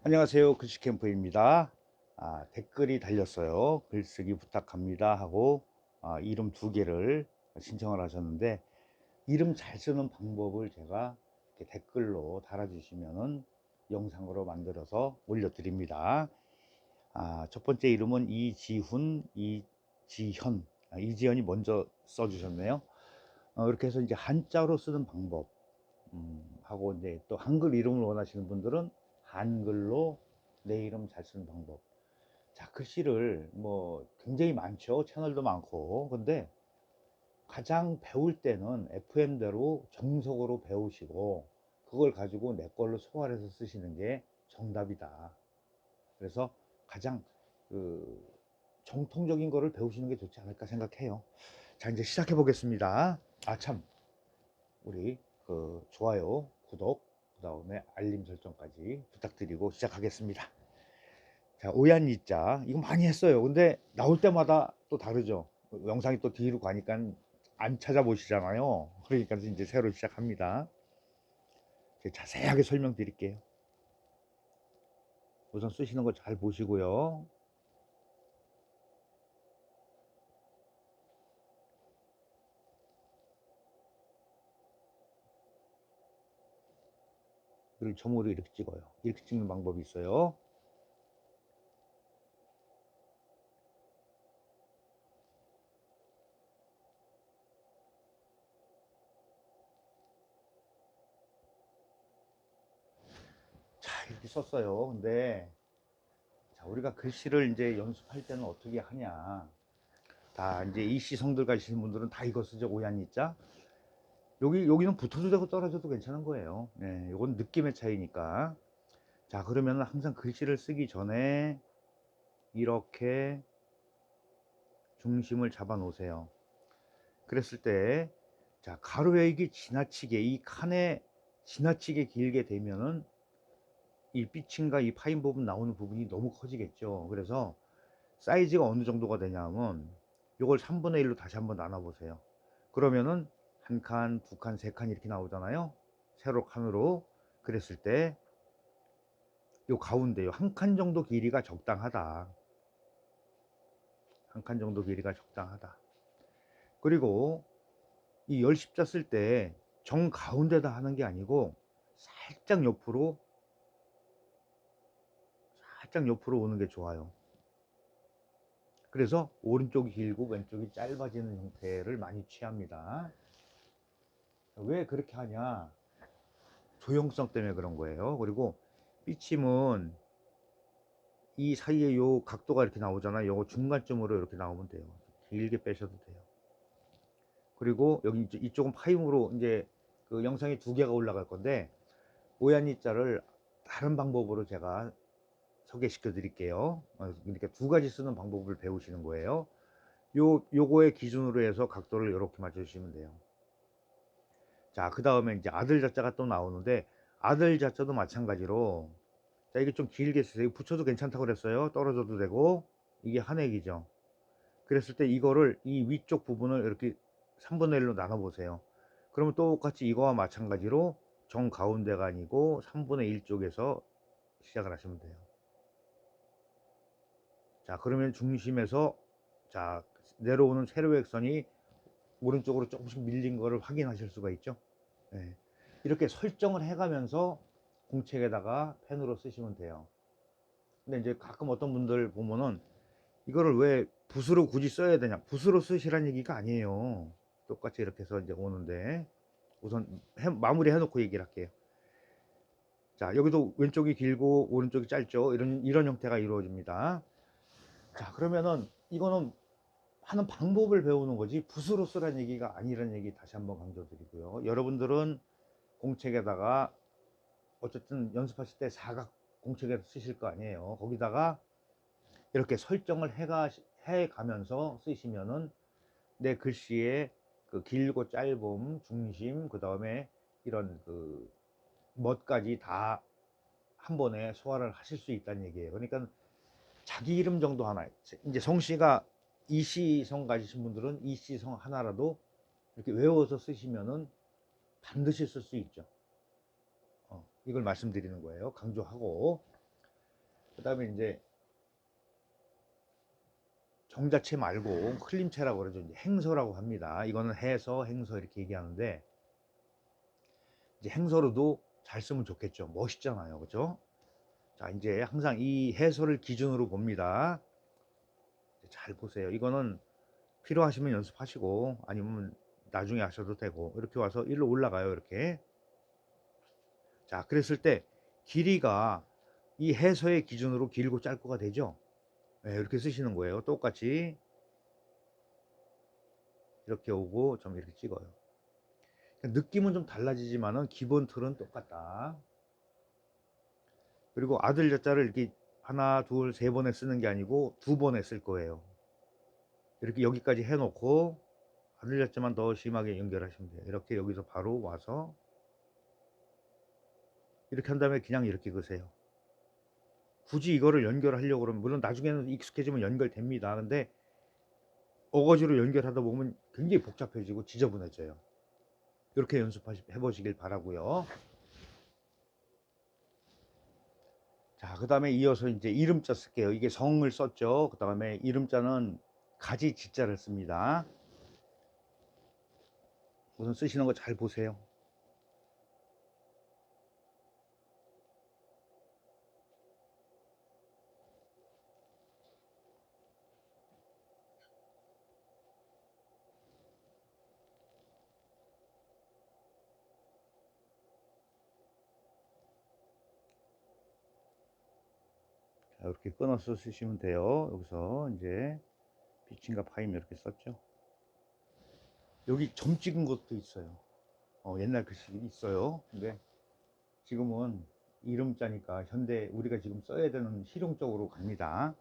안녕하세요. 글씨캠프입니다. 댓글이 달렸어요. 글쓰기 부탁합니다 하고 이름 두 개를 신청을 하셨는데, 이름 잘 쓰는 방법을 제가 이렇게 댓글로 달아주시면은 영상으로 만들어서 올려드립니다. 첫 번째 이름은 이지훈, 이지현, 이지현이 먼저 써주셨네요. 이렇게 해서 이제 한자로 쓰는 방법, 하고 이제 또 한글 이름을 원하시는 분들은 한글로 내 이름 잘 쓰는 방법. 자, 글씨를 뭐 굉장히 많죠. 채널도 많고. 근데 가장 배울 때는 FM대로 정석으로 배우시고 그걸 가지고 내 걸로 소화해서 쓰시는 게 정답이다. 그래서 가장 그 정통적인 거를 배우시는 게 좋지 않을까 생각해요. 자, 이제 시작해 보겠습니다. 참, 우리 좋아요, 구독, 그 다음에 알림 설정까지 부탁드리고 시작하겠습니다. 자, 오얀이자 이거 많이 했어요. 근데 나올 때마다 또 다르죠. 영상이 또 뒤로 가니까 안 찾아보시잖아요. 그러니까 이제 새로 시작합니다. 자세하게 설명드릴게요. 우선 쓰시는 거 잘 보시고요. 그리고 점으로 이렇게 찍어요. 이렇게 찍는 방법이 있어요. 자, 이렇게 썼어요. 근데 자, 우리가 글씨를 이제 연습할 때는 어떻게 하냐. 다 이제 이시성들 가시는 분들은 다 이거 쓰죠. 오얀이자. 여기는 붙어도 되고 떨어져도 괜찮은 거예요. 네, 이건 느낌의 차이니까. 자, 그러면 항상 글씨를 쓰기 전에 이렇게 중심을 잡아 놓으세요. 그랬을 때, 자, 가로액이 지나치게, 이 칸에 지나치게 길게 되면은 이 삐침과 이 파인 부분 나오는 부분이 너무 커지겠죠. 그래서 사이즈가 어느 정도가 되냐면, 이걸 3분의 1로 다시 한번 나눠 보세요. 그러면은 한 칸, 두 칸, 세 칸 이렇게 나오잖아요. 세로 칸으로. 그랬을 때 요 가운데 한 칸 정도 길이가 적당하다. 한 칸 정도 길이가 적당하다. 그리고 이 열십자 쓸 때 정 가운데다 하는 게 아니고 살짝 옆으로 오는 게 좋아요. 그래서 오른쪽이 길고 왼쪽이 짧아지는 형태를 많이 취합니다. 왜 그렇게 하냐? 조형성 때문에 그런 거예요. 그리고 삐침은 이 사이에 요 각도가 이렇게 나오잖아요. 요거 중간쯤으로 이렇게 나오면 돼요. 길게 빼셔도 돼요. 그리고 여기 이쪽은 파임으로 이제 그 영상이 두 개가 올라갈 건데, 오얀이 자를 다른 방법으로 제가 소개시켜 드릴게요. 그러니까 두 가지 쓰는 방법을 배우시는 거예요. 요거의 기준으로 해서 각도를 이렇게 맞춰주시면 돼요. 자, 그 다음에 이제 아들 자자가 또 나오는데, 아들 자자도 마찬가지로, 자, 이게 좀 길게 쓰세요. 붙여도 괜찮다고 그랬어요. 떨어져도 되고. 이게 한획이죠. 그랬을 때 이거를 이 위쪽 부분을 이렇게 3분의 1로 나눠 보세요. 그러면 똑같이 이거와 마찬가지로 정 가운데가 아니고 3분의 1 쪽에서 시작을 하시면 돼요. 자, 그러면 중심에서 자, 내려오는 세로획선이 오른쪽으로 조금씩 밀린 거를 확인하실 수가 있죠. 네. 이렇게 설정을 해가면서 공책에다가 펜으로 쓰시면 돼요. 근데 이제 가끔 어떤 분들 보면은 이거를 왜 붓으로 굳이 써야 되냐? 붓으로 쓰시란 얘기가 아니에요. 똑같이 이렇게 해서 이제 오는데, 우선 마무리 해놓고 얘기를 할게요. 자, 여기도 왼쪽이 길고 오른쪽이 짧죠. 이런 형태가 이루어집니다. 자, 그러면은 이거는 하는 방법을 배우는 거지 붓으로 쓰라는 얘기가 아니라는 얘기 다시 한번 강조드리고요. 여러분들은 공책에다가 어쨌든 연습하실 때 사각 공책에서 쓰실 거 아니에요. 거기다가 이렇게 설정을 해가면서 쓰시면은 내 글씨의 그 길고 짧음, 중심, 그 다음에 이런 그 멋까지 다 한 번에 소화를 하실 수 있다는 얘기예요. 그러니까 자기 이름 정도 하나, 이제 성씨가 이씨성 가지신 분들은 이씨성 하나라도 이렇게 외워서 쓰시면은 반드시 쓸 수 있죠. 이걸 말씀드리는 거예요. 강조하고. 그 다음에 이제 정자체 말고 흘림체라고 그러죠. 이제 행서라고 합니다. 이거는 해서 행서 이렇게 얘기하는데, 이제 행서로도 잘 쓰면 좋겠죠. 멋있잖아요. 그죠? 자, 이제 항상 이 해서를 기준으로 봅니다. 잘 보세요. 이거는 필요하시면 연습하시고, 아니면 나중에 하셔도 되고, 이렇게 와서 일로 올라가요. 이렇게. 자, 그랬을 때 길이가 이 해서의 기준으로 길고 짧고가 되죠. 네, 이렇게 쓰시는 거예요. 똑같이 이렇게 오고 좀 이렇게 찍어요. 느낌은 좀 달라지지만은 기본 틀은 똑같다. 그리고 아들 자자를 이렇게 하나, 둘, 세 번에 쓰는 게 아니고 두 번에 쓸 거예요. 이렇게 여기까지 해놓고 아들 자자만 더 심하게 연결하시면 돼요. 이렇게 여기서 바로 와서 이렇게 한 다음에 그냥 이렇게 그으세요. 굳이 이거를 연결하려고 그러면, 물론 나중에는 익숙해지면 연결됩니다. 근데 어거지로 연결하다 보면 굉장히 복잡해지고 지저분해져요. 이렇게 해보시길 바라고요. 자, 그 다음에 이어서 이제 이름자 쓸게요. 이게 성을 썼죠. 그 다음에 이름자는 가지 지자를 씁니다. 우선 쓰시는 거 잘 보세요. 자, 이렇게 끊어서 쓰시면 돼요. 여기서 이제 비침과 파임 이렇게 썼죠. 여기 점 찍은 것도 있어요. 옛날 글씨 있어요. 근데 지금은 이름자니까 현대 우리가 지금 써야 되는 실용적으로 갑니다.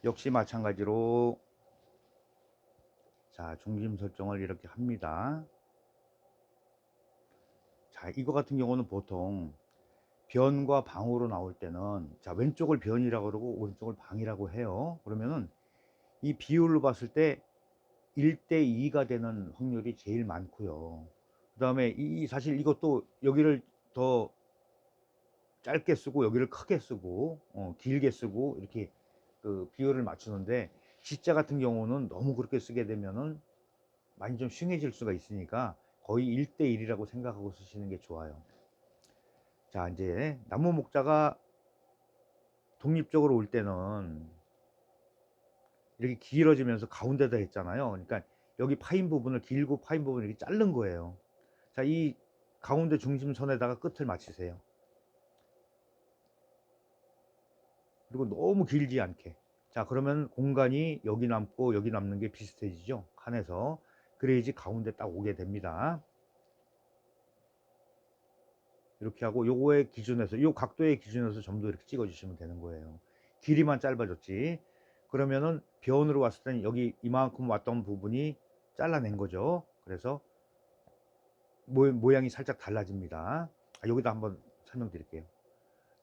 역시 마찬가지로 자, 중심 설정을 이렇게 합니다. 자, 이거 같은 경우는 보통 변과 방으로 나올 때는, 자, 왼쪽을 변이라고 그러고 오른쪽을 방이라고 해요. 그러면은 이 비율로 봤을 때 1대 2가 되는 확률이 제일 많고요. 그 다음에 이 사실 이것도 여기를 더 짧게 쓰고 여기를 크게 쓰고 길게 쓰고 이렇게 그 비율을 맞추는데, 지자 같은 경우는 너무 그렇게 쓰게 되면은 많이 좀 흉해질 수가 있으니까 거의 1대 1이라고 생각하고 쓰시는 게 좋아요. 자, 이제 나무 목자가 독립적으로 올 때는 이렇게 길어지면서 가운데다 했잖아요. 그러니까 여기 파인 부분을, 길고 파인 부분을 이렇게 자른 거예요. 자, 이 가운데 중심선에다가 끝을 맞추세요. 그리고 너무 길지 않게. 자, 그러면 공간이 여기 남고 여기 남는 게 비슷해지죠, 칸에서. 그래야지 가운데 딱 오게 됩니다. 이렇게 하고 요거의 기준에서, 요 각도의 기준에서 점도 이렇게 찍어 주시면 되는 거예요. 길이만 짧아졌지. 그러면은 변으로 왔을 때는 여기 이만큼 왔던 부분이 잘라낸 거죠. 그래서 모양이 살짝 달라집니다. 여기다 한번 설명드릴게요.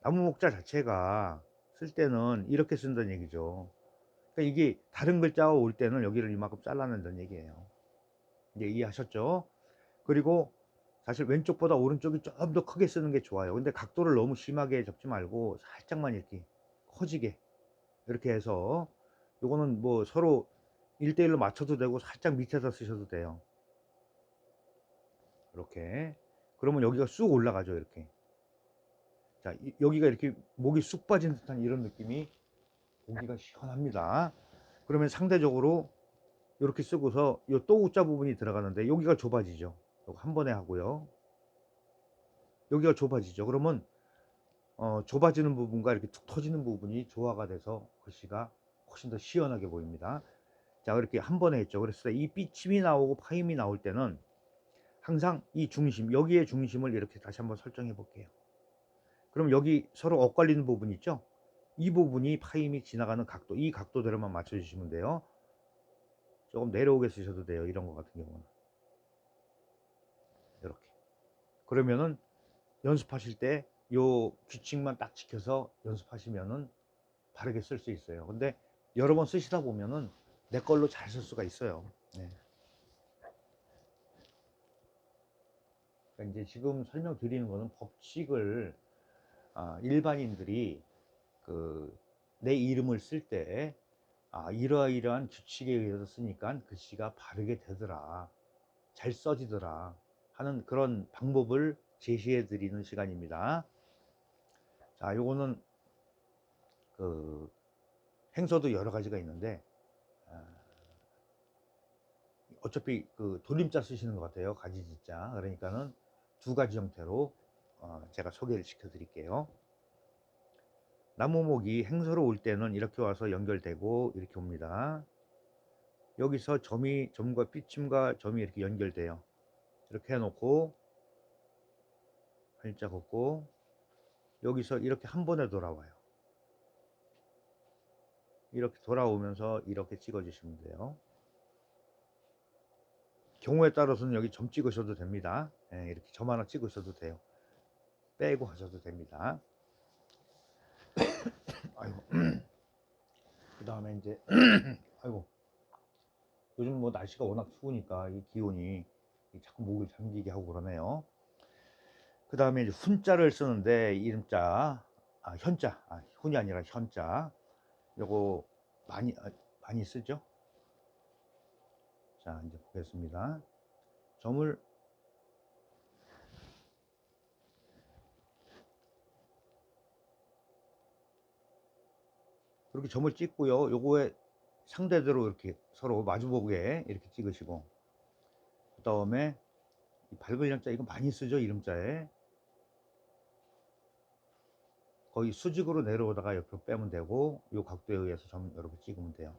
나무 목자 자체가 쓸 때는 이렇게 쓴다는 얘기죠. 그러니까 이게 다른 글자가 올 때는 여기를 이만큼 잘라낸다는 얘기예요. 이제 이해하셨죠? 그리고 사실 왼쪽보다 오른쪽이 좀 더 크게 쓰는 게 좋아요. 근데 각도를 너무 심하게 접지 말고 살짝만 이렇게 커지게 이렇게 해서, 요거는 뭐 서로 1대1로 맞춰도 되고 살짝 밑에다 쓰셔도 돼요. 이렇게. 그러면 여기가 쑥 올라가죠. 이렇게. 자, 여기가 이렇게 목이 쑥 빠진 듯한 이런 느낌이 보기가 시원합니다. 그러면 상대적으로 이렇게 쓰고서 요 또 우자 부분이 들어가는데 여기가 좁아지죠. 요거 한 번에 하고요. 여기가 좁아지죠. 그러면 좁아지는 부분과 이렇게 툭 터지는 부분이 조화가 돼서 글씨가 훨씬 더 시원하게 보입니다. 자, 이렇게 한 번에 했죠. 그래서 이 삐침이 나오고 파임이 나올 때는 항상 이 중심, 여기에 중심을 이렇게 다시 한번 설정해 볼게요. 그럼 여기 서로 엇갈리는 부분 있죠? 이 부분이 파임이 지나가는 각도, 이 각도대로만 맞춰주시면 돼요. 조금 내려오게 쓰셔도 돼요. 이런 거 같은 경우는. 이렇게. 그러면은 연습하실 때 요 규칙만 딱 지켜서 연습하시면은 바르게 쓸 수 있어요. 근데 여러 번 쓰시다 보면은 내 걸로 잘 쓸 수가 있어요. 네. 그러니까 이제 지금 설명드리는 거는 법칙을 일반인들이 내 이름을 쓸 때 이러이러한 규칙에 의해서 쓰니까 글씨가 바르게 되더라, 잘 써지더라 하는 그런 방법을 제시해 드리는 시간입니다. 자, 요거는 행서도 여러 가지가 있는데 어차피 돌림자 쓰시는 것 같아요. 가지지자. 그러니까는 두 가지 형태로 제가 소개를 시켜 드릴게요. 나무목이 행서로 올 때는 이렇게 와서 연결되고 이렇게 옵니다. 여기서 점과 삐침과 점이 이렇게 연결돼요. 이렇게 해놓고 활자 걷고 여기서 이렇게 한 번에 돌아와요. 이렇게 돌아오면서 이렇게 찍어 주시면 돼요. 경우에 따라서는 여기 점 찍으셔도 됩니다. 이렇게 점 하나 찍으셔도 돼요. 빼고 하셔도 됩니다. 아이고. 그 다음에 이제 아이고, 요즘 뭐 날씨가 워낙 추우니까 이 기온이 자꾸 목을 잠기게 하고 그러네요. 그 다음에 이제 훈자를 쓰는데 이름자, 현자, 훈이 아니라 현자, 요거 많이 쓰죠. 자, 이제 보겠습니다. 점을 그렇게 점을 찍고요. 요거에 상대대로 이렇게 서로 마주보게 이렇게 찍으시고, 그 다음에 밝을 연자, 이거 많이 쓰죠. 이름자에 거의 수직으로 내려오다가 옆으로 빼면 되고, 요 각도에 의해서 점 이렇게 찍으면 돼요.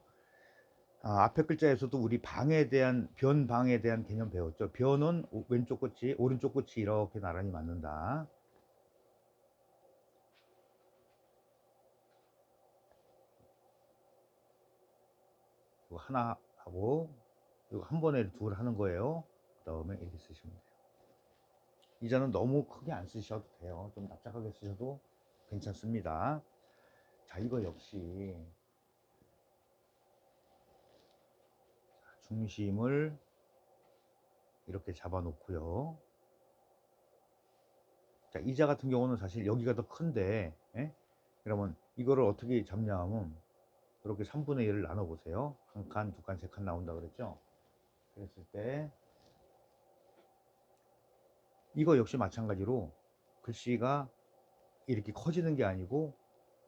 앞에 글자에서도 우리 변방에 대한 개념 배웠죠. 변은 왼쪽 끝이, 오른쪽 끝이 이렇게 나란히 맞는다. 이거 하나 하고, 이거 한 번에 둘 하는 거예요. 그 다음에 이렇게 쓰시면 돼요. 이자는 너무 크게 안 쓰셔도 돼요. 좀 납작하게 쓰셔도 괜찮습니다. 자, 이거 역시 중심을 이렇게 잡아 놓고요. 자, 이자 같은 경우는 사실 여기가 더 큰데, 그러면 이거를 어떻게 잡냐 하면 이렇게 3분의 1을 나눠 보세요. 한 칸, 두 칸, 세 칸 나온다 그랬죠. 그랬을 때 이거 역시 마찬가지로 글씨가 이렇게 커지는 게 아니고,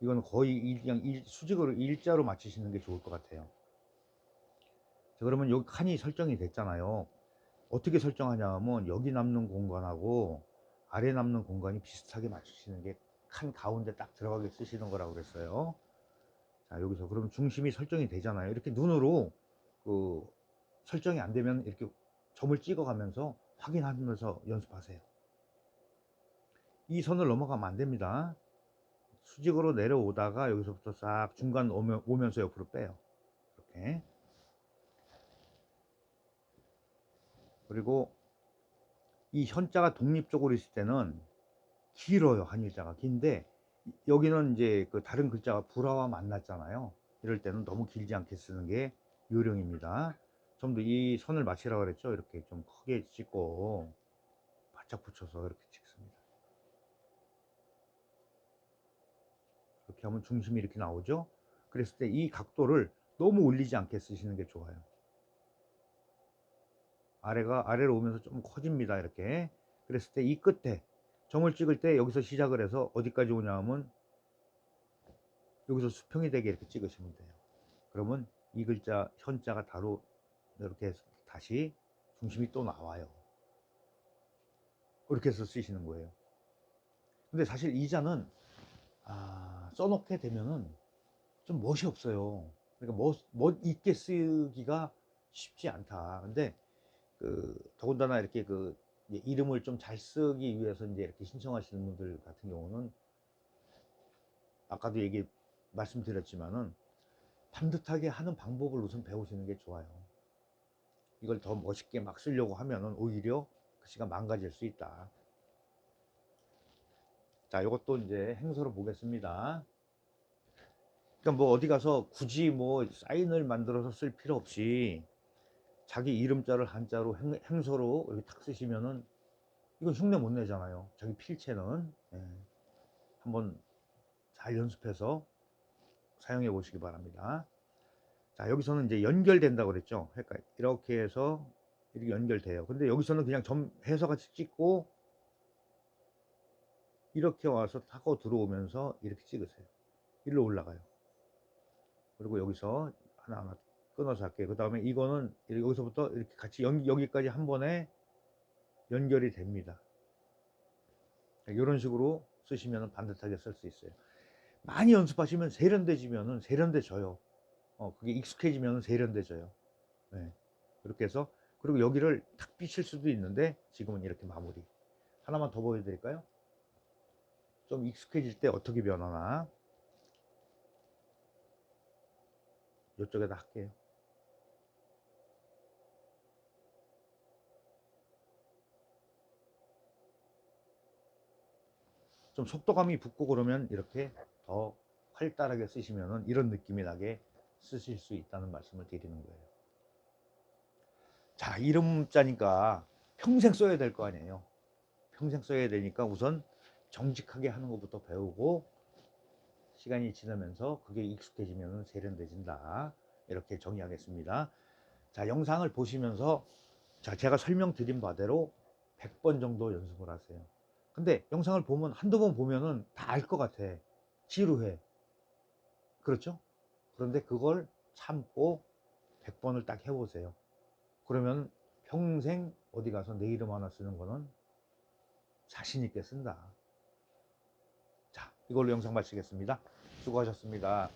이거는 거의 그냥 수직으로 일자로 맞추시는 게 좋을 것 같아요. 자, 그러면 여기 칸이 설정이 됐잖아요. 어떻게 설정하냐 하면 여기 남는 공간하고 아래 남는 공간이 비슷하게 맞추시는 게 칸 가운데 딱 들어가게 쓰시는 거라고 그랬어요. 자, 여기서 그러면 중심이 설정이 되잖아요. 이렇게 눈으로 설정이 안 되면 이렇게 점을 찍어 가면서 확인하면서 연습하세요. 이 선을 넘어가면 안 됩니다. 수직으로 내려오다가 여기서부터 싹 중간 오면서 옆으로 빼요. 이렇게. 그리고 이 현자가 독립적으로 있을 때는 길어요. 한일자가 긴데, 여기는 이제 다른 글자가 불화와 만났잖아요. 이럴 때는 너무 길지 않게 쓰는 게 요령입니다. 좀 더 이 선을 맞추라고 그랬죠. 이렇게 좀 크게 찍고 바짝 붙여서 이렇게 찍습니다. 이렇게 하면 중심이 이렇게 나오죠. 그랬을 때 이 각도를 너무 올리지 않게 쓰시는 게 좋아요. 아래로 오면서 좀 커집니다. 이렇게. 그랬을 때 이 끝에 점을 찍을 때 여기서 시작을 해서 어디까지 오냐 하면 여기서 수평이 되게 이렇게 찍으시면 돼요. 그러면 이 글자 현자가 바로 이렇게 해서 다시 중심이 또 나와요. 그렇게 해서 쓰시는 거예요. 근데 사실 이자는 써놓게 되면은 좀 멋이 없어요. 그러니까 멋 있게 쓰기가 쉽지 않다. 근데 더군다나 이렇게 이름을 좀 잘 쓰기 위해서 이제 이렇게 신청하시는 분들 같은 경우는 아까도 말씀드렸지만은 반듯하게 하는 방법을 우선 배우시는 게 좋아요. 이걸 더 멋있게 막 쓰려고 하면은 오히려 글씨가 망가질 수 있다. 자, 이것도 이제 행서로 보겠습니다. 그러니까 뭐 어디 가서 굳이 뭐 사인을 만들어서 쓸 필요 없이 자기 이름자를 한자로 행서로 이렇게 탁 쓰시면은 이건 흉내 못 내잖아요. 자기 필체는. 한번 잘 연습해서 사용해 보시기 바랍니다. 자, 여기서는 이제 연결된다고 그랬죠. 그러니까 이렇게 해서 이렇게 연결돼요. 근데 여기서는 그냥 점 해서 같이 찍고 이렇게 와서 타고 들어오면서 이렇게 찍으세요. 일로 올라가요. 그리고 여기서 하나하나 끊어서 할게요. 그 다음에 이거는 여기서부터 이렇게 같이 여기까지 한 번에 연결이 됩니다. 이런 식으로 쓰시면 반듯하게 쓸 수 있어요. 많이 연습하시면 세련돼지면은 세련돼져요. 그게 익숙해지면 세련돼져요. 네. 그렇게 해서 그리고 여기를 탁 비칠 수도 있는데 지금은 이렇게 마무리. 하나만 더 보여드릴까요? 좀 익숙해질 때 어떻게 변하나 이쪽에다 할게요. 좀 속도감이 붙고 그러면 이렇게 더 활달하게 쓰시면은 이런 느낌이 나게 쓰실 수 있다는 말씀을 드리는 거예요. 자, 이름자니까 평생 써야 될 거 아니에요. 평생 써야 되니까 우선 정직하게 하는 것부터 배우고 시간이 지나면서 그게 익숙해지면 세련돼진다. 이렇게 정의하겠습니다. 자, 영상을 보시면서 자, 제가 설명드린 바대로 100번 정도 연습을 하세요. 근데 영상을 보면 한두 번 보면은 다 알 것 같아. 지루해. 그렇죠? 그런데 그걸 참고 100번을 딱 해보세요. 그러면 평생 어디 가서 내 이름 하나 쓰는 거는 자신 있게 쓴다. 자, 이걸로 영상 마치겠습니다. 수고하셨습니다.